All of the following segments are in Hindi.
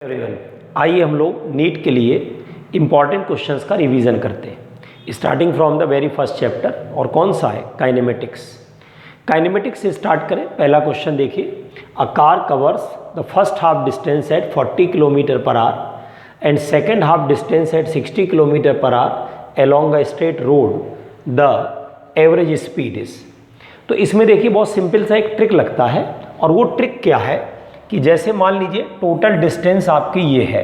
एवरीवन, आइए हम लोग नीट के लिए इम्पॉर्टेंट क्वेश्चंस का रिवीजन करते हैं starting from the very first chapter. और कौन सा है? काइनेमेटिक्स। काइनेमेटिक्स से स्टार्ट करें। पहला क्वेश्चन देखिए, a car covers the first half distance at 40 kilometre per hour and second half distance at 60 kilometre per hour along a straight road, the average speed is. तो इसमें देखिए बहुत सिंपल सा एक ट्रिक लगता है, और वो ट्रिक क्या है कि जैसे मान लीजिए टोटल डिस्टेंस आपकी ये है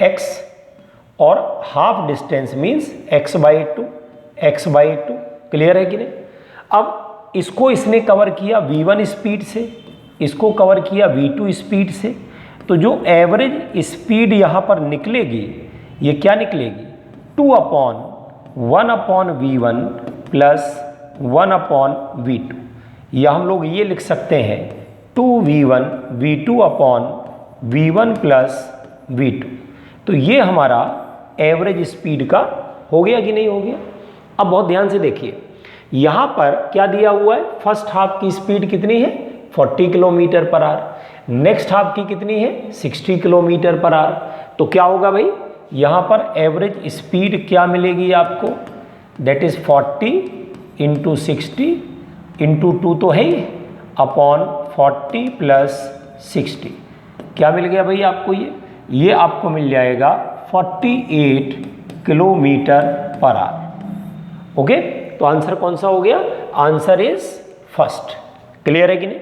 x और half distance means x/2 clear है कि नहीं। अब इसको इसने कवर किया v1 स्पीड से, इसको कवर किया v2 स्पीड से, तो जो एवरेज स्पीड यहाँ पर निकलेगी ये क्या निकलेगी? 2/1/v1 प्लस 1/v2, या हम लोग ये लिख सकते हैं 2v1 v2/v1 प्लस v2। तो ये हमारा एवरेज स्पीड का हो गया कि नहीं हो गया? अब बहुत ध्यान से देखिए, यहाँ पर क्या दिया हुआ है? फर्स्ट हाफ की स्पीड कितनी है? 40 kilometre per our. Next half की कितनी है? 60 किलोमीटर पर आवर। तो क्या होगा भाई, यहाँ पर एवरेज स्पीड क्या मिलेगी आपको? दैट इज 40 इंटू 60 इंटू 2 तो है ही, अपॉन 40 प्लस 60। क्या मिल गया भाई आपको? ये आपको मिल जाएगा 48 किलोमीटर पर आवर। ओके, तो आंसर कौन सा हो गया? Answer is first. क्लियर है कि नहीं?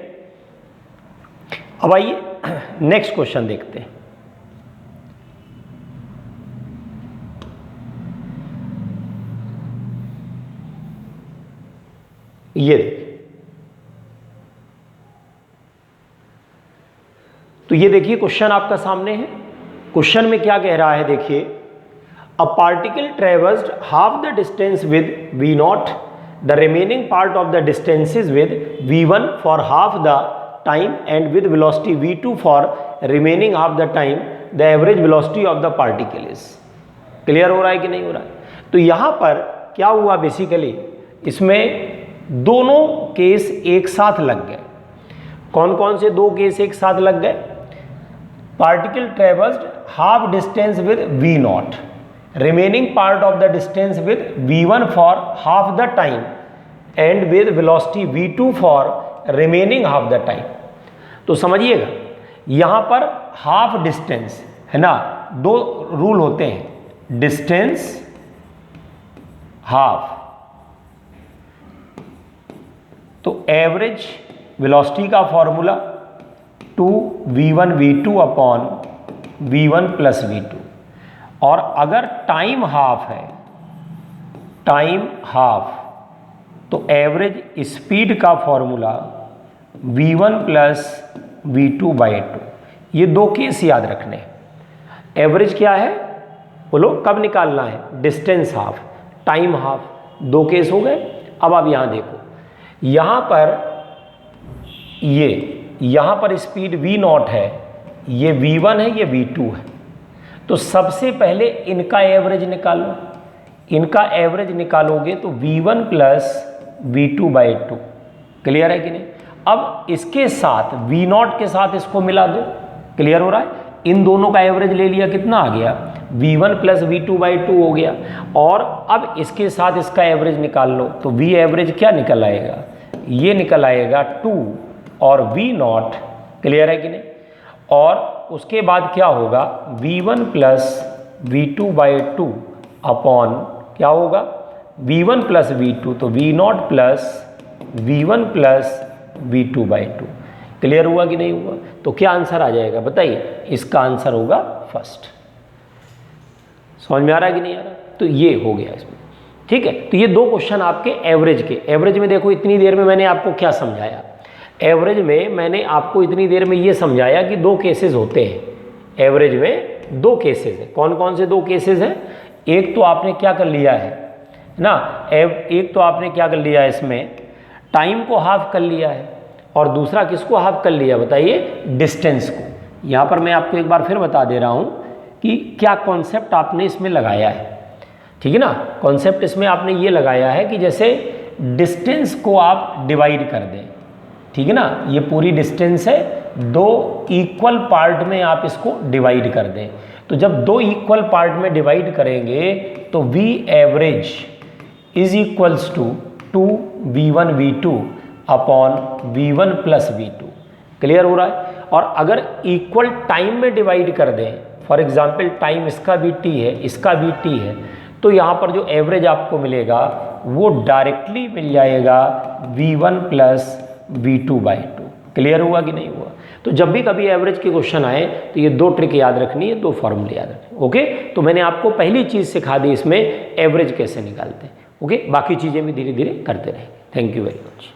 अब आइए नेक्स्ट क्वेश्चन देखते हैं। ये देखिए, तो ये देखिए क्वेश्चन आपका सामने है। क्वेश्चन में क्या कह रहा है देखिए, a particle traversed half the distance with v0, the remaining part of the distance is with v1 for half the time and with velocity v2 for remaining half the time, the average velocity of the particle is. Clear हो रहा है कि नहीं हो रहा है? तो यहां पर क्या हुआ बेसिकली, इसमें दोनों केस एक साथ लग गए। कौन कौन से दो केस एक साथ लग गए? Particle traversed half distance with v0, remaining part of the distance with v1 for half the time and with velocity v2 for remaining half the time. तो समझिएगा यहां पर हाफ डिस्टेंस है ना, दो रूल होते हैं, डिस्टेंस हाफ, तो एवरेज वेलोसिटी का formula 2v1 v2 upon v1 plus v2, और अगर टाइम हाफ है, टाइम हाफ, तो एवरेज स्पीड का फॉर्मूला v1 प्लस v2/2। ये दो केस याद रखने हैं। एवरेज क्या है बोलो, कब निकालना है? डिस्टेंस हाफ, टाइम हाफ, दो केस हो गए। अब आप यहां देखो, यहां पर यहां पर स्पीड v0 है, ये v1 है, ये v2 है। तो सबसे पहले इनका एवरेज निकालो। इनका एवरेज निकालोगे तो v1 प्लस v2/2। क्लियर है कि नहीं? अब इसके साथ v0 के साथ इसको मिला दो। क्लियर हो रहा है? इन दोनों का एवरेज ले लिया, कितना आ गया? v1 प्लस v2/2 हो गया। और अब इसके साथ इसका एवरेज निकाल लो, तो v एवरेज क्या निकल आएगा? ये निकल आएगा 2 और v0। क्लियर है कि नहीं? और उसके बाद क्या होगा? v1 प्लस v2/2 अपॉन क्या होगा? v1 प्लस v2, तो v0 plus v1 plus v2/2। Clear हुआ कि नहीं हुआ? तो क्या आंसर आ जाएगा बताइए? इसका आंसर होगा फर्स्ट। समझ में आ रहा है कि नहीं आ रहा? तो ये हो गया इसमें। ठीक है, तो ये दो क्वेश्चन आपके एवरेज के। एवरेज में देखो, इतनी देर में मैंने आपको क्या समझाया? एवरेज में मैंने आपको इतनी देर में ये समझाया कि दो केसेस होते हैं। एवरेज में दो केसेस हैं। कौन कौन से दो केसेस हैं? एक तो आपने क्या कर लिया है ना, एक तो आपने क्या कर लिया है, इसमें टाइम को हाफ कर लिया है, और दूसरा किसको हाफ कर लिया बताइए? डिस्टेंस को। यहाँ पर मैं आपको एक बार फिर बता दे रहा हूँ कि क्या कॉन्सेप्ट आपने इसमें लगाया है। ठीक है ना? कॉन्सेप्ट इसमें आपने ये लगाया है कि जैसे डिस्टेंस को आप डिवाइड कर दें। ठीक है ना, ये पूरी डिस्टेंस है दो इक्वल पार्ट में आप इसको डिवाइड कर दें। तो जब दो इक्वल पार्ट में डिवाइड करेंगे तो V average is equals to 2V1 V2 upon V1 plus V2। Clear हो रहा है। और अगर इक्वल टाइम में डिवाइड कर दें, फॉर एग्जाम्पल टाइम इसका भी t है, इसका भी t है, तो यहाँ पर जो एवरेज आपको मिलेगा वो डायरेक्टली मिल जाएगा V1 प्लस V2/2। क्लियर हुआ कि नहीं हुआ। तो जब भी कभी एवरेज के क्वेश्चन आए तो ये दो ट्रिक याद रखनी है, दो फॉर्मूले याद रखनी है। ओके, तो मैंने आपको पहली चीज़ सिखा दी इसमें एवरेज कैसे निकालते हैं। ओके, बाकी चीज़ें भी धीरे धीरे करते रहेंगे। Thank you very much.